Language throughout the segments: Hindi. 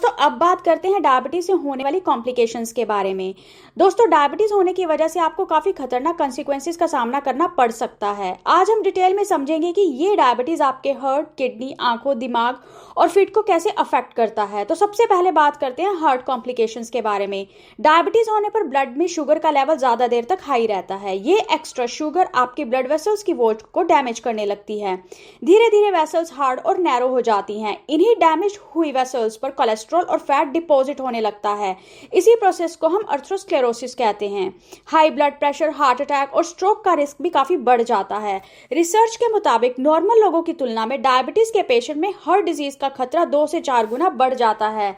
दोस्तों अब बात करते हैं डायबिटीज से होने वाली कॉम्प्लिकेशंस के बारे में। दोस्तों डायबिटीज होने की वजह से आपको काफी खतरनाक कॉन्सिक्वेंसेस का सामना करना पड़ सकता है। आज हम डिटेल में समझेंगे कि ये डायबिटीज आपके हार्ट, किडनी, आंखों, दिमाग और फिट को कैसे अफेक्ट करता है। तो सबसे पहले बात करते हैं हार्ट कॉम्प्लिकेशंस के बारे में। डायबिटीज होने पर ब्लड में शुगर का लेवल ज्यादा देर तक हाई रहता है। ये एक्स्ट्रा शुगर आपकी ब्लड वेसल्स की वॉल को डैमेज करने लगती है। धीरे धीरे वेसल्स हार्ड और नैरो हो जाती हैं। इन्हीं डैमेज हुई वेसल्स पर कोलेस्ट्रॉल और फैट डिपॉजिट होने लगता है। इसी प्रोसेस को हम अर्थरोस्क्लेरोसिस कहते हैं। High blood pressure, heart attack और स्ट्रोक का रिस्क भी काफी बढ़ जाता है। रिसर्च के मुताबिक नॉर्मल लोगों की तुलना में डायबिटीज के पेशेंट में हार्ट डिजीज का खतरा 2 से 4 गुना बढ़ जाता है।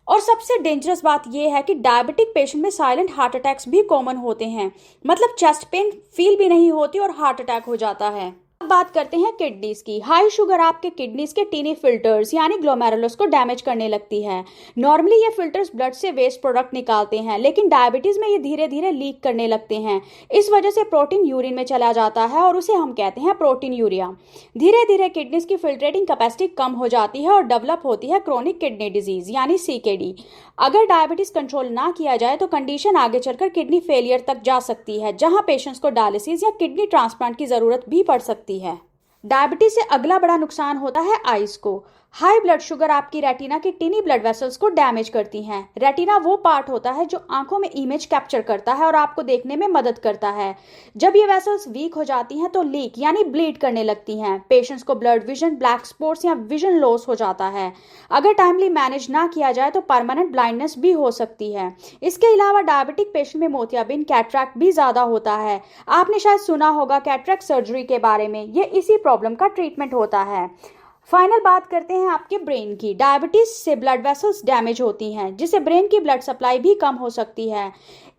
और सबसे डेंजरस बात यह है कि डायबिटिक पेशेंट में साइलेंट हार्ट अटैक्स भी कॉमन होते हैं। मतलब चेस्ट पेन फील भी नहीं होती और हार्ट अटैक हो जाता है। अब बात करते हैं किडनीज की। हाई शुगर आपके किडनीज के टीनी फिल्टर्स यानी ग्लोमेरुलस को डैमेज करने लगती है। नॉर्मली ये फिल्टर्स ब्लड से वेस्ट प्रोडक्ट निकालते हैं, लेकिन डायबिटीज में ये धीरे धीरे लीक करने लगते हैं। इस वजह से प्रोटीन यूरिन में चला जाता है और उसे हम कहते हैं प्रोटीन यूरिया। धीरे धीरे किडनीज की फिल्ट्रेटिंग कैपेसिटी कम हो जाती है और डेवलप होती है क्रोनिक किडनी डिजीज यानी CKD। अगर डायबिटीज कंट्रोल ना किया जाए तो कंडीशन आगे चलकर किडनी फेलियर तक जा सकती है, जहां पेशेंट्स को डायलिसिस या किडनी ट्रांसप्लांट की जरूरत भी पड़ सकती है। डायबिटीज से अगला बड़ा नुकसान होता है आईज को। हाई ब्लड शुगर आपकी रेटिना की टीनी ब्लड वेसल्स को डैमेज करती हैं। रेटिना वो पार्ट होता है जो आंखों में इमेज कैप्चर करता है और आपको देखने में मदद करता है। जब ये वेसल्स वीक हो जाती हैं तो लीक यानी ब्लीड करने लगती हैं। पेशेंट्स को ब्लड विजन, ब्लैक स्पॉट्स या विजन लॉस हो जाता है। अगर टाइमली मैनेज ना किया जाए तो परमानेंट ब्लाइंडनेस भी हो सकती है। इसके अलावा डायबिटिक पेशेंट में मोतियाबिंद, कैटरैक्ट भी ज्यादा होता है। आपने शायद सुना होगा कैटरैक्ट सर्जरी के बारे में। ये इसी प्रॉब्लम का ट्रीटमेंट होता है। फाइनल बात करते हैं आपके ब्रेन की। डायबिटीज से ब्लड वेसल्स डैमेज होती हैं, जिससे ब्रेन की ब्लड सप्लाई भी कम हो सकती है।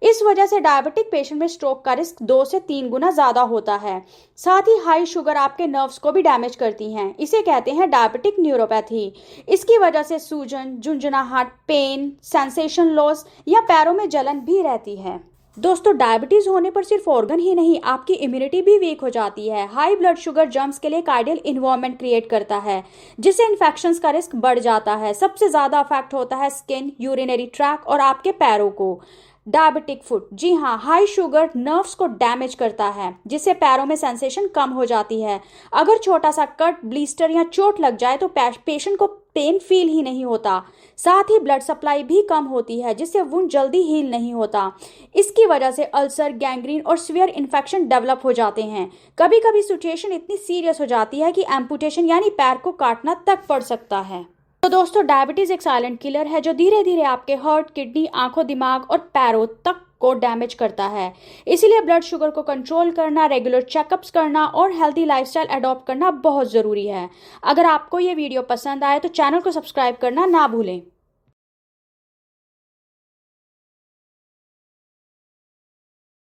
इस वजह से डायबिटिक पेशेंट में स्ट्रोक का रिस्क 2 से 3 गुना ज्यादा होता है। साथ ही हाई शुगर आपके नर्व्स को भी डैमेज करती हैं। इसे कहते हैं डायबिटिक न्यूरोपैथी। इसकी वजह से सूजन, झुंझुनाहट, पेन, सेंसेशन लॉस या पैरों में जलन भी रहती है। दोस्तों डायबिटीज होने पर सिर्फ ऑर्गन ही नहीं, आपकी इम्यूनिटी भी वीक हो जाती है। हाई ब्लड शुगर जर्म्स के लिए एक आइडियल इन्वायरमेंट क्रिएट करता है, जिससे इन्फेक्शंस का रिस्क बढ़ जाता है। सबसे ज्यादा अफेक्ट होता है स्किन, यूरिनरी ट्रैक्ट और आपके पैरों को। डायबिटिक फुट, जी हाँ, हाई शुगर नर्व्स को डैमेज करता है, जिससे पैरों में सेंसेशन कम हो जाती है। अगर छोटा सा कट, ब्लीस्टर या चोट लग जाए तो पेशेंट को पेन फील ही नहीं होता। साथ ही ब्लड सप्लाई भी कम होती है, जिससे वुंड जल्दी हील नहीं होता। इसकी वजह से अल्सर, गैंग्रीन और सीवियर इन्फेक्शन डेवलप हो जाते हैं। कभी कभी सिचुएशन इतनी सीरियस हो जाती है कि एम्पुटेशन यानी पैर को काटना तक पड़ सकता है। तो दोस्तों डायबिटीज एक साइलेंट किलर है जो धीरे धीरे आपके हार्ट, किडनी, आंखों, दिमाग और पैरों तक को डैमेज करता है। इसीलिए ब्लड शुगर को कंट्रोल करना, रेगुलर चेकअप्स करना और हेल्दी लाइफस्टाइल अडॉप्ट करना बहुत जरूरी है। अगर आपको ये वीडियो पसंद आए तो चैनल को सब्सक्राइब करना ना भूलें।